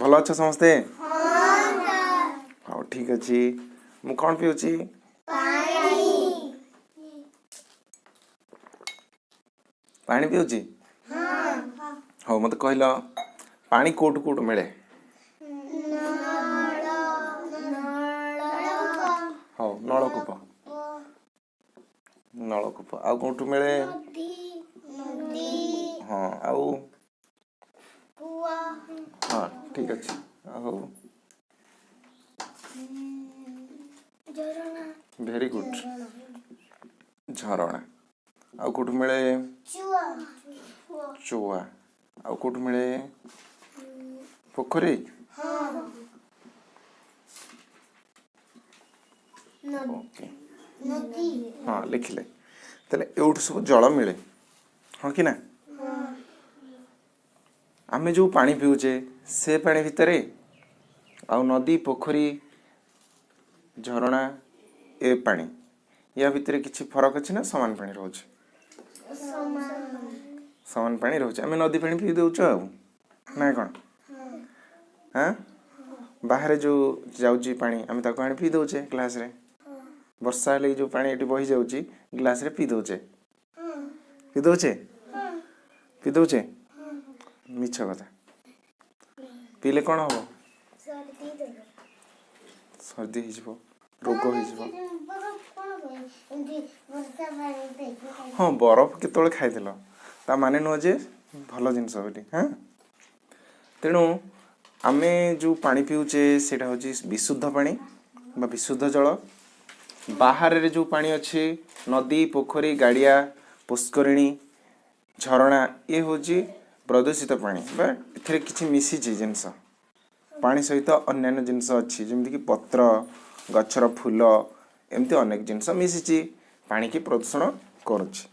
भल अच्छा समस्ते हाँ ठीक अच्छे मु कौन पीऊँगी पानी पीऊँगी हाँ मत कहल पानी कोठू कोठू मिले हाँ नलकूप नलकूप आउ कोठू मिले हाँ आउ हाँ ठीक अच्छे वेरी गुड झरणा आउ कोठू मिले चुआ आउ कोठू मिले पोखरी ओके हाँ लिखिले तेल एउठ सब जल मिले हाँ कि ना आमे जो पानी पीऊचे से पानी भितर आउ नदी पोखरी झरणा ए पानी या भितर किसी फरक अच्छे ना समान पानी रोचे समान पानी रोचे आमे नदी पानी पी दउछ आ ना कौन हाँ बाहर जो जाऊँगी पानी आमे ताको आनी पी दउचे ग्लास रे वर्षा हेले जो पानी एटी बही जाऊँगी ग्लास रे पी दउचे मिछ कथा पीले कौन हम सर्दी हो रोग हो हाँ बरफ केतले खाइल ता माने नुह जे भल जिनस बोली हाँ तेणु आमे जो पानी पीऊचे सेटा होची विशुद्ध पानी बा विशुद्ध जल बाहर रे जो पानी अच्छे नदी पोखरी गाड़िया पुष्करिणी झरणा ये होची प्रदूषित पानी बा एथिरे किछि मिसी जिनस पानी सहित अन्य जिनस अच्छी जमीक कि पत्र गछर फूल एमती अनेक जिनस मिसी पानी की प्रदूषण करुच्ची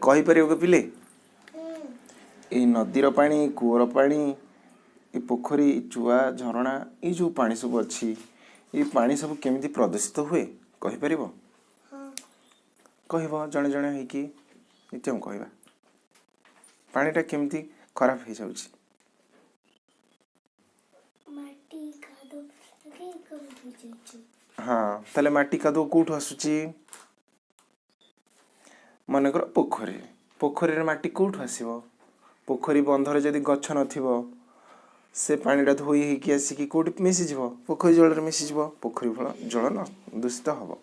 कही पार पिले ये नदीर पानी कूअर पानी ये पोखरी चुआ झरणा ये जो पानी सब अच्छी ये पानी सब केमिति प्रदूषित हुए कही पार कह जड़े जड़े होइकी नित्यम कहवा पानीटा केमिति खराब हो जाउची हाँ ताले माटी कादो कोठू आसुची मनकर पोखरी पोखरी रे माटी कोठू आसीबो पोखरी बंधरे जदि गछ नथिबो से पानीटा धोई होइकी आसिकी कोठी मिसी जीवो पोखरी जल रे मिसी जीवो पोखरी फल जल न दूषित हबो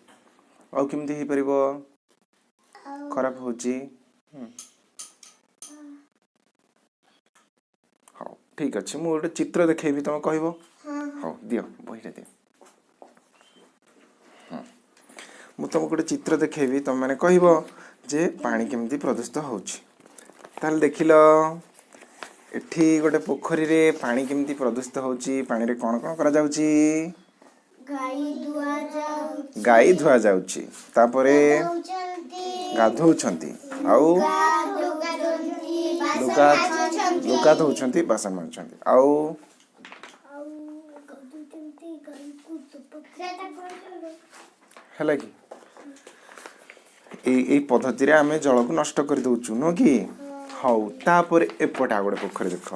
आ केमिति हे परिबो खराब होची हाँ ठीक अच्छे मु गोटे चित्र देखेबी तुम कहबो हाँ दियो बहिरे दियो मु तुमको गोटे चित्र देखेबी तुम मैंने कहबो जे पानी केमिति प्रदूषित होची ताल देखिल एठी गोटे पोखरी रे पानी केमिति प्रदूषित होची पानी रे कोन कोन करा जाउची गाई धुआ जाउची तापरे गाधौछंती आउ लुगा धोउछंती बासन माजुछंती आउ है कि ए पद्धति रे आमे जल को नष्ट कर दउछु न कि हाउ तापर एपटा गोटे पोखरी देख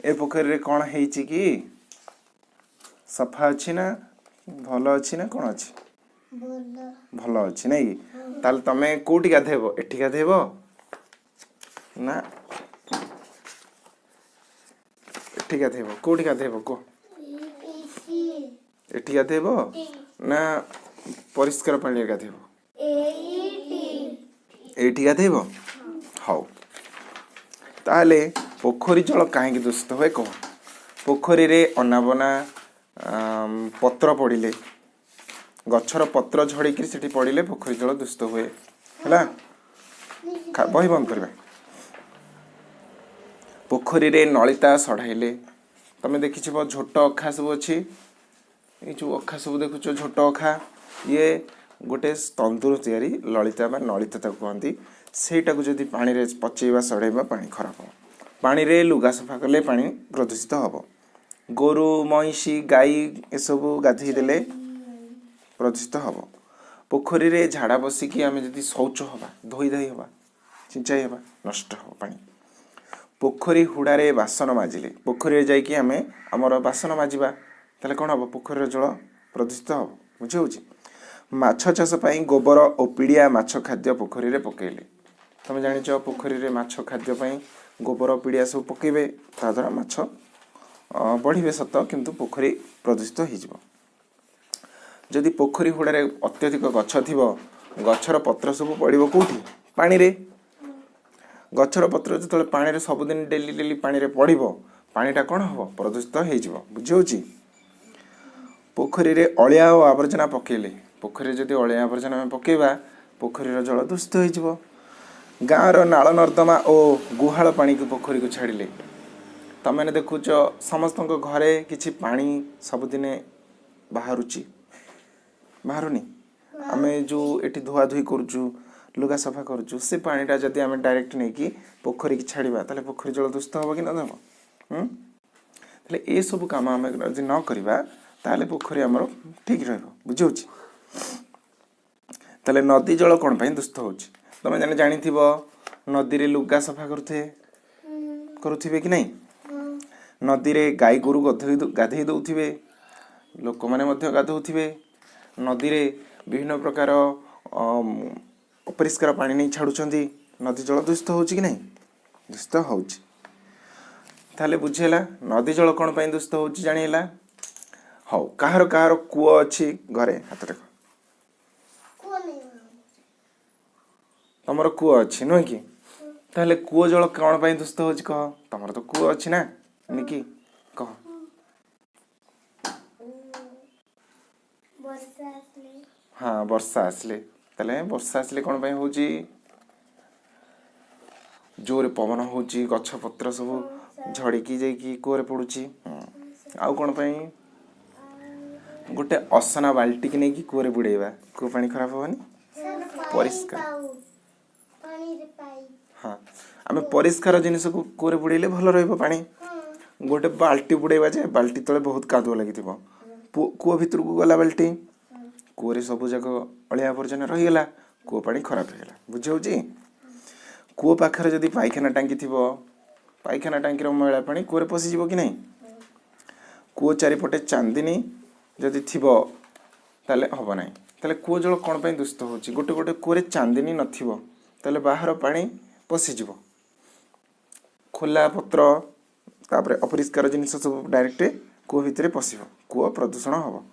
ए पोखरी रे कोन हेची कि सफा अछि ना भल अछि ना कोन अछि भल अछि नै ताल तमे कोठी गाधेबो एठी गाधेबो ना एठी गाधेबो कोठी गाधेबो को एठी गाधेबो ना परिष्कार पानी गाधेबो एठी गाधेबो हाउ ताले पोखरी जल काहे दूषित हुए कह पोखरी रे अनाबना पत्र पड़िले गछर पत्र झड़ीक सेठी पड़िले पोखरी जल दूषित हुए है बही बंद करवा पोखरी रे नलिता सढ़ाइले तमे देखि झोट अखा सब अच्छी ये जो अखा सब देखुच झोट अखा ये गोटे तंतुर तैयारी ललिता बा नलिता कहती सेटा को जदि पानी रे पचेबा सड़ेबा पानी खराब हो पानी रे लुगा सफा कले पानी प्रदूषित हम गोरु महिषी गाई ए सब गाधई देले प्रदूषित हम पोखरी रे झाड़ा बसिकी आमे जदि शौच हवा धोई धाई हवा सिंचाई हवा नष्ट हो पानी पोखरी हुड़ारे बासन माजिले पोखरी जाइए आम आमर बासन माजिबा ताले कौन हम पोखरी जल प्रदूषित हम बुझे माछ चाष गोबर और पिड़िया माछ खाद्य पोखरी रे पकेले तुम जानिच पोखरी रे माछ खाद्य गोबर पिड़िया सब पकेबे ता द्वारा माछ बढ़े सत किंतु पोखरी प्रदूषित हो जदि पोखरी हुड़ारे अत्यधिक गछ थिबो गछर पत्र सब पड़ो कौटी पानी रे गछर पत्र जो पानी रे सबुदिन डेली डेली पानी रे पड़ो पानीटा कौन हम प्रदूषित हो बुझे पोखरी रे अलिया और आवर्जना पकेले पोखरी जदि अलिया आवर्जना पकेबा पोखरीर जल दूषित हो गाँवर नाल नर्दमा और गुहाल पानी को पोखरी को छाड़िले तमें देखुच समस्त घरे किछि पानी सबुदिने बाहरुची बाहरुनी आमे जो एटी धुआ धुई करूचु लुगा सफा करूचु से पानीटा जदि आमे डायरेक्ट नहीं कि पोखरी की छाड़िबा ताले पोखरी जल दूषित हो कि न देबो ताले ए सब काम आमे जदि न करिबा ताले पोखरी हमर ठीक रहबो बुझौछि ताले नदी जल कोन पई दूषित होछि तमे जाने जानिथिबो नदी रे लुगा सफा करुथिबे कि नहीं नदी रे गाई गोरु गाधे दौथिबे लोक माने मध्य गाधौथिबे नदी रे विभिन्न प्रकार अपरिष्कार पानी नहीं छाड़ुचंदी नदी जल दूषित होछि कि नहीं दूषित होछि ताले बुझेला नदी जल कोन पई दूषित होछि जानिला हौ काहर काहर कुओ अछि घरे हाथ देखो तमर कुओ अछि न कि ताले कुओ जल कोन पई दूषित होछि कह तमर तो कुओ अछि ना निकी कह हाँ वर्षा आसले ताले वर्षा आसले कोन पई होछि जोरे पवन होछि गछ पत्र सब झड़ीकी जाइकी कुओरे पड़ुछि आउ कोन पई गोटे असना बाल्टी की नहीं कि कुओरे बुड़ेबा कुओ पानी खराब होबनी परिष्कार हाँ आमे परिष्कार जिनिस को कुओरे बुड़ेले भल रहइबो पानी गोटे बाल्टी बुड़ेबा जे बाल्टी तले बहुत कादुआ लागिथिबो कुओ भितर को गला बाल्टी कुओरे सब जाक अलिया आवर्जना रहीगला कुओ पानी खराब होगला बुझे कुओ पाखरे जदि पाइखाना टांकी थिबो पाइखाना टांकीर मैला पानी कुओरे पशिଯିबो कि नहीं कुओ चारिपटे चांदिनी जदि थिबो ताले हबो नहीं ताले कुओ जल कोन पई दूषित होछि गोटे गोटे कुओरे चांदिनी नथिबो ताले बाहर पानी पशिଯିबो खोला पत्र तापरे अपरिष्कार जिनिस सब डायरेक्ट कुओ भितरे पशिबो कुओ प्रदूषण हबो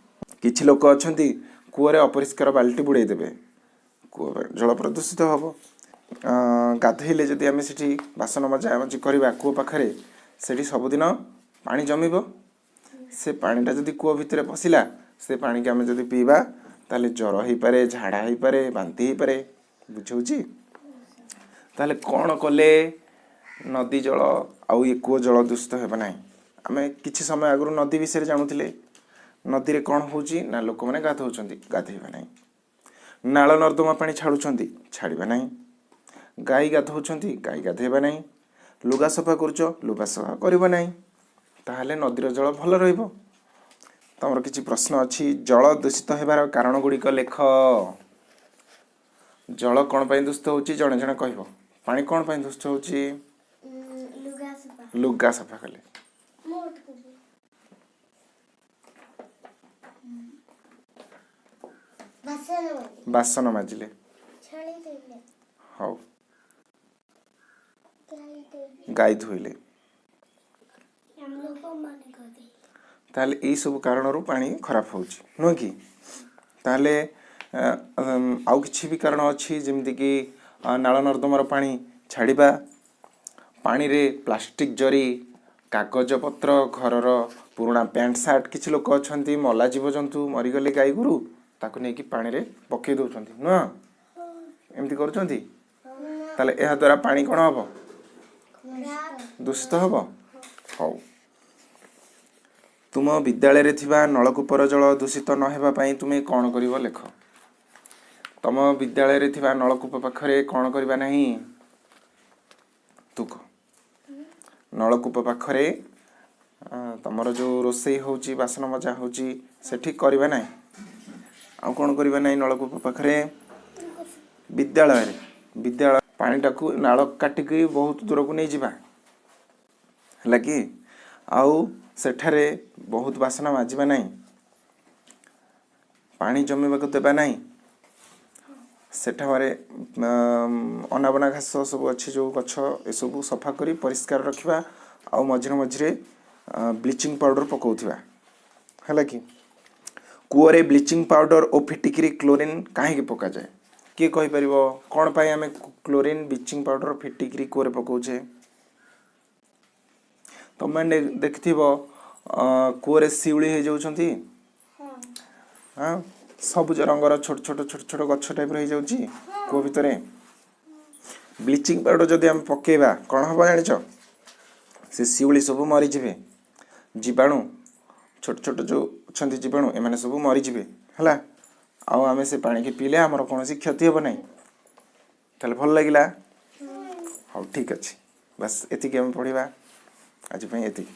किछि लोक अछंती कुओरे अपरिष्कार बाल्टी बुड़े देबे कुओ जल प्रदूषित हबो गाधेले जदि आमे सेठी बासन मजा मजी करबा कुओ पाखरे सेठी सबुदिन पानी जमिबो से पानीटा जदि कुओ भितरे पशिला से पानी के आमे जदि पीबा ताले ज्वर होई पारे झाड़ा होई पारे बांती होई पारे बुझौछि ताले कोन कले नदी जल आउ ये कुओ जल दूषित हेबा नाही आमे किछि समय आगु नदी विषय जानुथिले नदी रे कोन होउछि ना लोक माने गाधौछंती गाधेबा नाही नाळ नर्दमा पानी छाडुछंती छाडिबा नाही गाई गाधौछंती गाई गाधेबा नाही लुगा सफा करूछो लुगा सफा करबा नाही ताहले नदीर जल भल रहइबो तमर किछि प्रश्न अछि जल दूषित हेबार कारण गुडी को लेख जल कोन पई दूषित होउछि जणे जणे कहबो पानी कोन पई दूषित होउछि लुगा सफा कले बासन माजिले हौ गाई धोइले ताले ए सब कारण पानी खराब होउछि न कि ताले आउ किछि भी कारण अछि जेमति कि नाଳ नर्दमार पानी छाड़िबा पानी रे प्लास्टिक जरी कागज पत्र घरर पुराना पैंट सार्ट किछि लोक अछंती मला जीव जंतु मरी गले गाई गुरु ताको नै कि पानी रे पके दउछंती न एमति करूछंती ताले एहा द्वारा पानी कोन हबो दूषित हबो हौ तुम विद्यालय रे थिबा नलकूपर जल दूषित न हेबा पई तुमे कोन करिवो लेख तम विद्यालय रे थिबा नलकूप पाखरे कोन करबा नाही तुक नलकूप पाखरे तमर जो रोसई होउची बासन मजा होउची सेठी करबा नाही आ कोन करबा नाही नलकूप पाखरे विद्यालय पानी टाकू नाल काटिक बहुत दूर को नहीं जिबा ହେଲା କି ଆଉ ସେଠାରେ ବହୁତ ବାସନ ମାଜିବା ନାହିଁ, ପାଣି ଜମିବାକୁ ଦେବା ନାହିଁ, ସେଠାରେ ଅନାବନା ଘାସ ସବୁ ଅଛି ଯେଉଁ ଗଛ ଏସବୁ ସଫା କରି ପରିଷ୍କାର ରଖିବା ଆଉ ମଝିରେ ମଝିରେ ବ୍ଲିଚିଂ ପାଉଡ଼ର ପକାଉଥିବା ହେଲା କି। କୂଅରେ ବ୍ଲିଚିଂ ପାଉଡ଼ର ଓ ଫିଟିକିରି କ୍ଲୋରିନ୍ କାହିଁକି ପକାଯାଏ? କିଏ କହିପାରିବ କ'ଣ ପାଇଁ ଆମେ କ୍ଲୋରିନ୍ ବ୍ଲିଚିଂ ପାଉଡ଼ର ଫିଟିକିରି କୂଅରେ ପକାଉଛେ? ତମେ ଦେଖିଥିବ କୂଅରେ ଶିଉଳି ହେଇଯାଉଛନ୍ତି, ହଁ ସବୁଜ ରଙ୍ଗର ଛୋଟ ଛୋଟ ଗଛ ଟାଇପ୍ର ହେଇଯାଉଛି କୂଅ ଭିତରେ। ବ୍ଲିଚିଂ ପାଉଡ଼ର ଯଦି ଆମେ ପକେଇବା କ'ଣ ହେବ ଜାଣିଛ? ସେ ଶିଉଳି ସବୁ ମରିଯିବେ, ଜୀବାଣୁ ଛୋଟ ଛୋଟ ଯେଉଁ ଅଛନ୍ତି ଜୀବାଣୁ ଏମାନେ ସବୁ ମରିଯିବେ ହେଲା। ଆଉ ଆମେ ସେ ପାଣିକି ପିଇଲେ ଆମର କୌଣସି କ୍ଷତି ହେବ ନାହିଁ। ତାହେଲେ ଭଲ ଲାଗିଲା? ହଉ ଠିକ୍ ଅଛି, ବାସ୍ ଏତିକି ଆମେ ପଢ଼ିବା, ଆଜି ପାଇଁ ଏତିକି।